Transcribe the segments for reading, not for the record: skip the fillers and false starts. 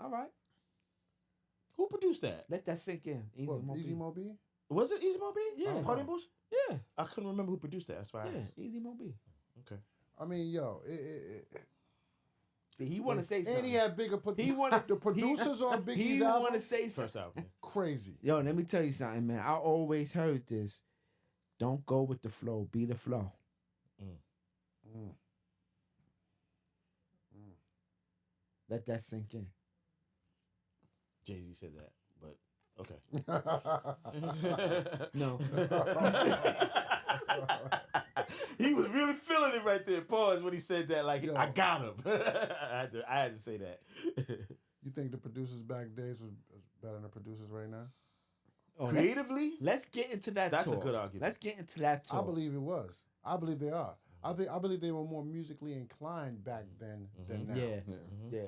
All right. Who produced that? Let that sink in. Easy Mo B? Was it Easy Mo B? Yeah. Party Bush? Yeah. I couldn't remember who produced that. That's why I Yeah. asked. Easy Mo B. Okay. I mean, yo, See, he want to say something. And he had bigger. He wanted the producers on Biggie's he album. want to say something. First album. Crazy. Yo, let me tell you something, man. I always heard this. Don't go with the flow. Be the flow. Let that sink in. Jay-Z said that, but okay. No. He was really feeling it right there. Pause when he said that. Like, I got him. I had to say that. You think the producers back days was better than the producers right now? Oh, Creatively? let's get into that. That's talk. a good argument. Let's get into that talk. I believe it was. I believe they are. I believe they were more musically inclined back then than now. Yeah.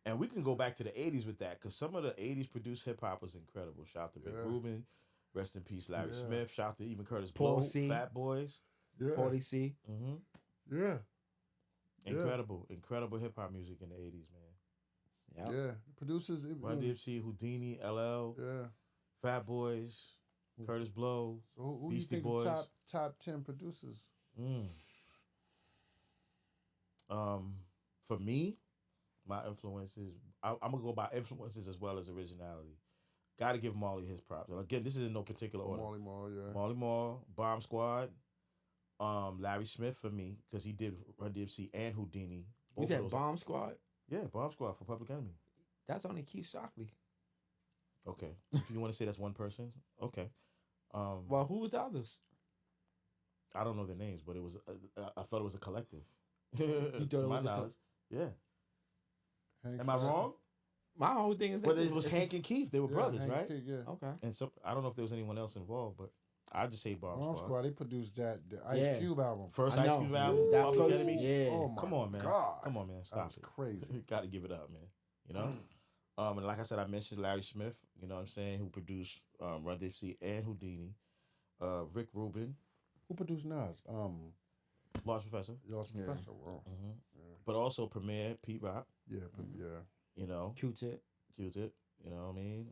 And we can go back to the 80s with that, because some of the 80s produced hip-hop was incredible. Shout out to Rick Rubin. Rest in peace, Larry Smith. Shout out to even Curtis Paul Blow, C. Fat Boys. Yeah. Paulie C. Yeah. Incredible hip-hop music in the 80s, man. Yep. Yeah. Producers. Run DMC, Houdini, LL, Fat Boys, Curtis Blow, So who Beastie you think Boys. the top 10 producers? For me, my influences, I'm going to go by influences as well as originality. Got to give Marley his props. And again, this is in no particular order. Marley Marl, yeah. Marley Marl, Bomb Squad, Larry Smith for me, because he did Run DMC and Houdini. You said Bomb Squad? Yeah, Bomb Squad for Public Enemy. That's only Keith Shockley. Okay. If you want to say that's one person, okay. Well, who was the others? I don't know their names, but it was. I thought it was a collective. You thought to it my was knowledge, yeah. Hank Am I Fry. wrong? My whole thing is But it was Hank and Keith. They were brothers, Hank right? Kid, yeah. Okay. And so I don't know if there was anyone else involved, but I just say Bomb Bomb Squad. Squad, they produced the Ice Cube album. First I Ice know. Cube album, That Public first- Enemy. yeah. Oh my Come on, man. God. Come on, man. Stop That it. was crazy. Got to give it up, man. You know? And like I said, I mentioned Larry Smith, you know what I'm saying, who produced Run DMC and Houdini. Rick Rubin. Who produced Nas? Lost Professor. Lost Professor. Wow. But also Premier, Pete Rock. Yeah, You know? Q-Tip. Q-Tip. You know what I mean?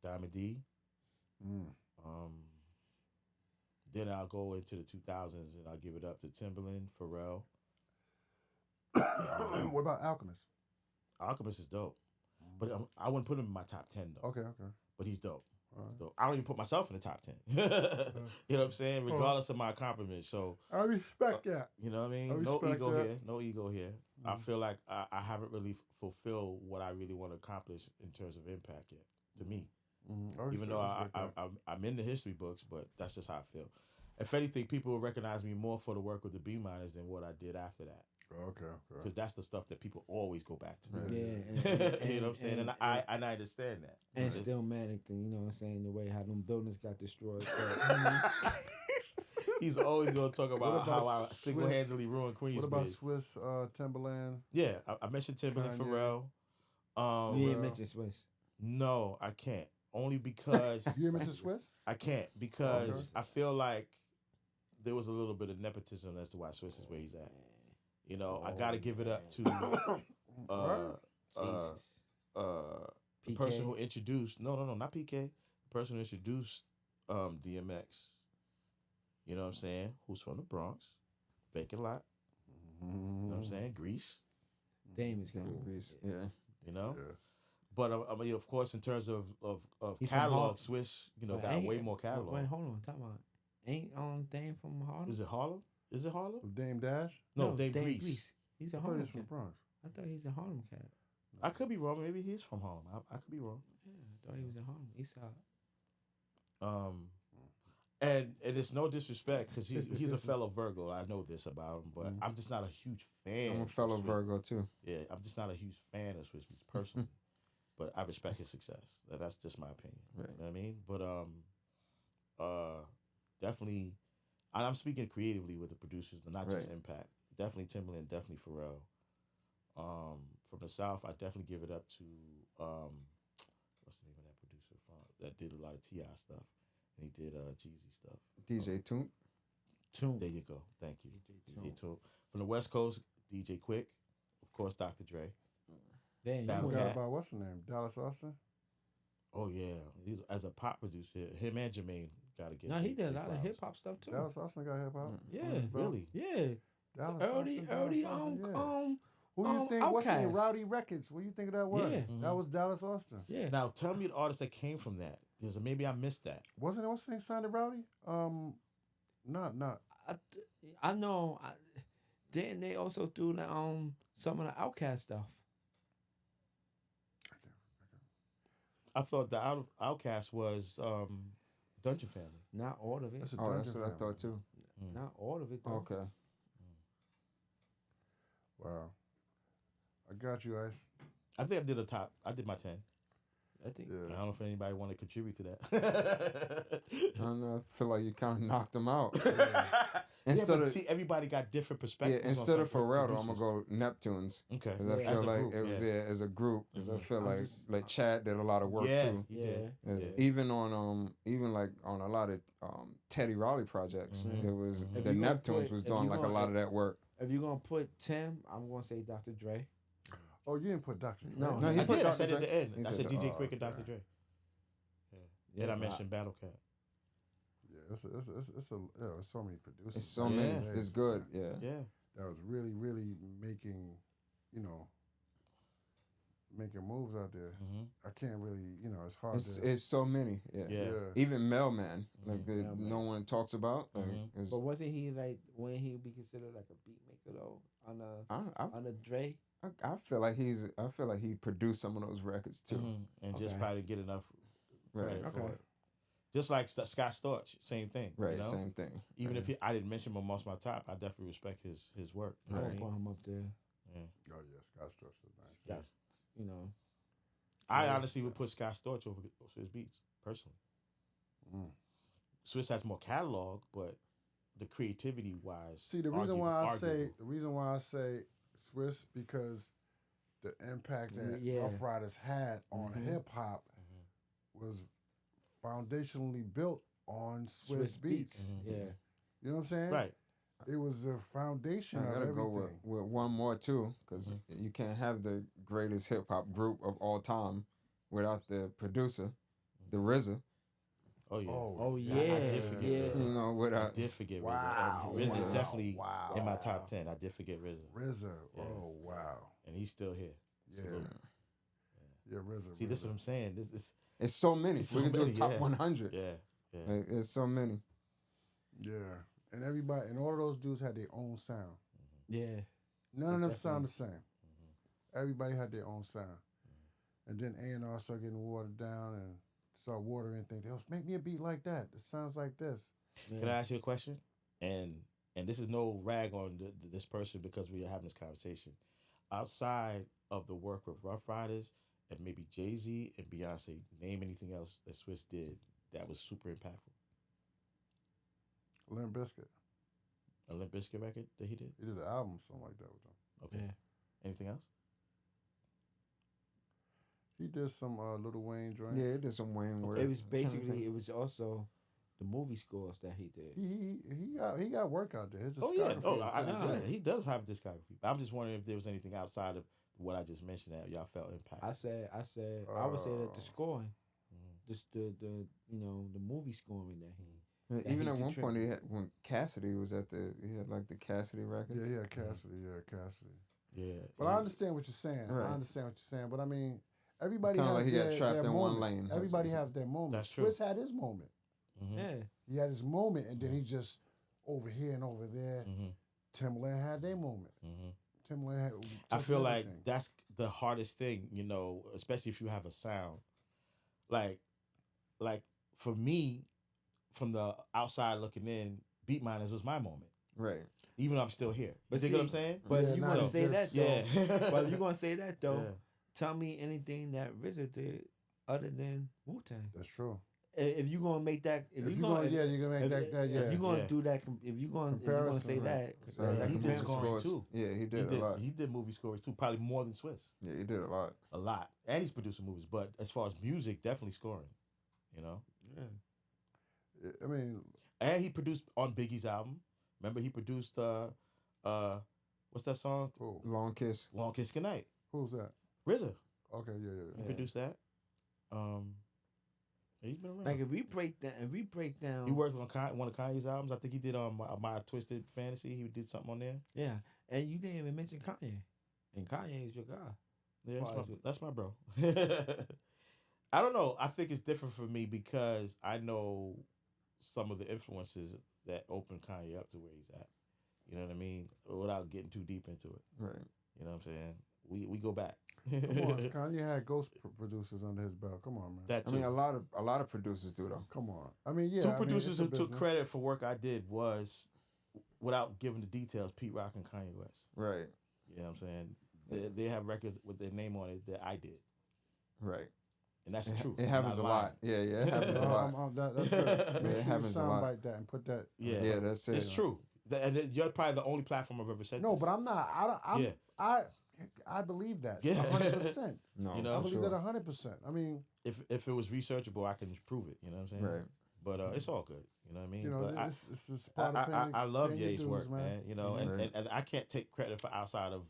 Diamond D. Then I'll go into the 2000s and I'll give it up to Timbaland, Pharrell. What about Alchemist? Alchemist is dope. But I wouldn't put him in my top 10, though. Okay. But he's dope. So I don't even put myself in the top 10. You know what I'm saying? Regardless of my accomplishments. So I respect that. you know what I mean? I No respect ego that. here. No ego here. I feel like I haven't really fulfilled what I really want to accomplish in terms of impact yet, to me. Even though I'm in the history books, but that's just how I feel. If anything, people will recognize me more for the work with the B minors than what I did after that. Okay. Because that's the stuff that people always go back to. Yeah. You know what I'm saying? And I understand that. And still manic, you know what I'm saying? The way how them buildings got destroyed. He's always going to talk about about how I Swiss? single-handedly ruined Queensbridge. What about Swiss Timberland? Yeah, I mentioned Timbaland, Kanye. Pharrell. You ain't mention Swiss. No, I can't. Only because You didn't mention Swiss? I can't, because I feel like there was a little bit of nepotism as to why Swiss is where he's at. You know, I got to give it up to Jesus. the PK? person who introduced. No, not PK. The person who introduced DMX. You know what I'm saying? Who's from the Bronx, Vacant Lot. You know what I'm saying? Grease. Dame is cool. Grease. Yeah. You know. Yeah. But I mean, of course, in terms of He's from catalog, Harlem. Swiss, you know, But got ain't- way more catalog. Wait, hold on. Talk about. Ain't Dame from Harlem? Is it Harlem? Is it Harlem? Dame Dash? No, Dame Grease. He's a I thought he Harlem was from cat. Bronx. I thought he's a Harlem cat. I could be wrong. Maybe he's from Harlem. I could be wrong. Yeah, I thought he was a Harlem. East Side. And it's no disrespect, because he's a fellow Virgo. I know this about him, but I'm just not a huge fan. I'm a of fellow Swiss. Virgo too. Yeah, I'm just not a huge fan of Swiss Beats personally, but I respect his success. That's just my opinion. Right. You know what I mean? But definitely, and I'm speaking creatively with the producers, not just Right. impact. Definitely Timbaland, definitely Pharrell. From the South, I definitely give it up to what's the name of that producer that did a lot of T.I. stuff, and he did Jeezy stuff. DJ Toon. There you go. Thank you. DJ Toon. From the West Coast, DJ Quick. Of course, Dr. Dre. Damn, you Battle forgot Cat. about what's the name? Dallas Austin. Oh yeah, he's as a pop producer. Him and Jermaine got to get. No, he did a big lot of flowers. hip hop stuff too. Dallas Austin got hip hop. Yeah, Really? yeah. Dallas Early, Austin, Dallas early, Austin, yeah. Who Who you think? What's the name? Outkast. Rowdy Records. What do you think that was? Yeah. That was Dallas Austin. Yeah. Now tell me the artist that came from that, because maybe I missed that. Wasn't it? What's the name? Sounded Rowdy. Not. I know. Didn't they also do the, some of the Outkast stuff? I thought the Outcast was Dungeon Family. Not all of it. That's a Oh, that's Dungeon what I Family. thought too. Not all of it. Though. Okay. Wow. I got you, Ice. I think I did my 10. I think. Yeah. I don't know if anybody want to contribute to that. I don't know. I feel like you kind of knocked them out. Instead Instead but of see, everybody got different yeah, perspectives. instead on of some Pharrell, though, I'm producers. gonna go Neptunes. Okay. Because I Yeah. feel As a like group, it was yeah. as a group. Because I feel I'm like just- Chad did a lot of work Yeah, too. he did. Yeah. As- Yeah. Even on even like on a lot of Teddy Riley projects, Mhm. it was Mhm. If the you gonna Neptunes put- was if doing you like a gonna- lot of that work. If you're gonna put Tim, I'm gonna say Dr. Dre. Oh, you didn't put Dr. Dre. No, No, he I put did. I Dr. said at Dre. the end. He I said said that. DJ Oh, Quick and okay. Dr. Dre. Yeah. Yeah, And I but mentioned Battle Cat. Yeah, it's so many producers. It's so Yeah. many. It's good. Yeah. Yeah. That was really, really making, making moves out there. Mm-hmm. I can't really, it's hard It's to. it's so many. Yeah. Yeah. Even Mailman, like the Mailman. no one talks about. Like, Mhm. it's- But wasn't he like when he would be considered like a beat maker though on a Dre? I feel like he produced some of those records too. And just Okay. probably get enough Right. credit for Okay. it. Just like Scott Storch, same thing. Right. You know? Same thing. Even if I didn't mention him amongst my top, I definitely respect his work. You know I what I would mean? put him up there. Yeah. Oh yeah, Scott Storch was nice. That's I Yeah, honestly would yeah. put Scott Storch over Swiss Beats, personally. Mm. Swiss has more catalog, but the creativity wise. See, the reason why I say Swiss because the impact that Yeah. Rough Riders had on Mhm. hip hop was foundationally built on Swiss, Swiss beats. Mhm. Yeah. You know what I'm saying? Right. It was a foundation I of gotta everything. go with one more too, because you can't have the greatest hip hop group of all time without the producer, the RZA. Oh yeah. Oh I yeah. did forget Yeah. RZA. You know, I without did forget Wow. RZA. And RZA is Wow. definitely Wow. in my top 10. I did forget RZA. RZA. Yeah. Oh wow. And he's still here. Yeah. Salute. Yeah, RZA. See, this is what I'm saying. This it's so many. It's We so can do many, a top yeah. 100. yeah. Like, it's so many. Yeah. And everybody and all of those dudes had their own sound. Yeah. None of them sound the Definitely. same. Everybody had their own sound. And then A&R started getting watered down and start watering things. Oh, make me a beat like that. It sounds like this. Yeah. Can I ask you a question? And this is no rag on this person because we are having this conversation. Outside of the work with Rough Riders and maybe Jay-Z and Beyonce, name anything else that Swiss did that was super impactful. Limp Bizkit. A Limp Bizkit record that he did? He did an album, something like that with them. Okay. Yeah. Anything else? He did some Lil Wayne joint. Yeah, it did some Wayne work. It was I'm trying to basically think. it was also the movie scores that he did. He got work out there. His Oh yeah. discography Oh, is pretty nah. good. he does have a discography. I'm just wondering if there was anything outside of what I just mentioned that y'all felt impacted. I said I would say that the scoring, just the the movie scoring that he. Yeah, that even he at one point, contributed. when Cassidy was at he had like the Cassidy records. Yeah, Cassidy. Yeah, Cassidy. Yeah. But I understand what you're saying. Right. I understand what you're saying. But I mean, everybody kinda has like he got their, trapped their in one moment. lane. Everybody have their moment. That's true. Swiss had his moment. Mhm. Yeah. He had his moment, and then he just over here and over there. Mhm. Timbaland had their moment. Mhm. Timbaland had. I touched feel like everything. that's the hardest thing, especially if you have a sound. Like for me, from the outside looking in, Beat Miners was my moment. Right. Even though I'm still here. But You dig what I'm see, saying? But Yeah, you nah, want to it's say just- that though. Yeah. But you gonna say that though. Yeah. Tell me anything that RZA did other than Wu-Tang. That's true. If you gonna make that, If you're gonna make that, yeah. If you gonna Yeah. do that, if you gonna say Comparison, that, right. So that he did comparison- scoring too. Yeah, he did a lot. He did movie scores too, probably more than Swiss. Yeah, he did a lot. A lot. And he's producing movies. But as far as music, definitely scoring. Yeah. I mean, And he produced on Biggie's album. Remember, he produced what's that song? who? Long Kiss. Long Kiss Goodnight. Who's that? RZA. Okay, yeah. He produced that. He's been around. Like if we break down. He worked on one of Kanye's albums. I think he did My Twisted Fantasy. He did something on there. Yeah, and you didn't even mention Kanye, and Kanye is your guy. Yeah, that's my bro. I don't know. I think it's different for me because I know some of the influences that opened Kanye up to where he's at. You know what I mean? Without getting too deep into it. Right. You know what I'm saying? We go back. Come on, Kanye had ghost producers under his belt. Come on, man. That too. I mean, a lot of producers do though. Come on. I mean, yeah. Two producers who took credit for work I did was, without giving the details, Pete Rock and Kanye West. Right. You know what I'm saying? They have records with their name on it that I did. Right. And that's the truth. It happens a lot. Yeah, it happens a lot. That's good. Make it sure happens you a lot. soundbite that and put that. Yeah, that's it. It's true. And you're probably the only platform I've ever said No, this. but I'm not. I believe that. Yeah. 100%. No, You know, I for believe sure. that 100%. I mean, if it was researchable, I can just prove it. You know what I'm saying? Right. But it's all good. You know what I mean? you know, But it's just part of I love paying your Ye's dues, work, man. You know, Right. and I can't take credit for outside of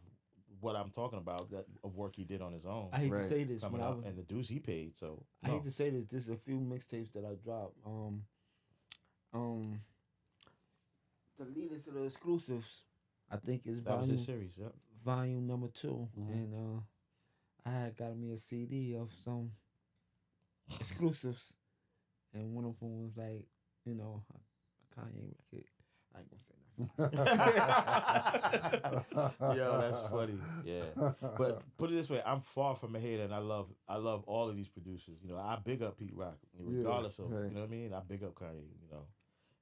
what I'm talking about, that of work he did on his own. I hate to Right. say this coming when I up, was. and the dues he paid. So I hate to say this. This is a few mixtapes that I dropped. The leaders to the exclusives, I think is that was his series. Yep. volume number 2, and I had got me a CD of some exclusives, and one of them was like, you know, a Kanye record. I ain't gonna say nothing. Yo, that's funny. Yeah, but put it this way, I'm far from a hater, and I love all of these producers. You know, I big up Pete Rock, regardless of right. you know what I mean. I big up Kanye. You know,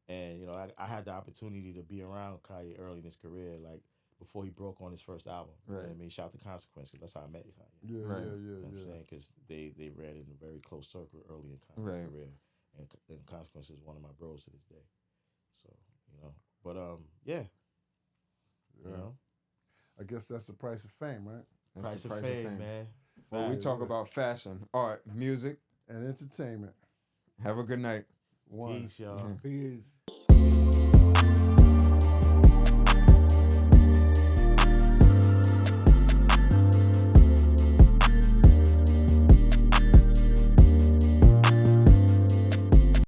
and you know, I had the opportunity to be around Kanye early in his career, like before he broke on his first album. You know what I mean? Shout out to Consequence, 'cause that's how I met Kanye. yeah, Right. yeah, You know what I'm yeah. saying? Because they ran in a very close circle early in Kanye's Right. career, and Consequence is one of my bros to this day. So you know, but yeah. You know, I guess that's the price of fame, right? That's price the of fame, man. Well, we talk about fashion, art, music. And entertainment. Have a good night. One. Peace, y'all. Peace.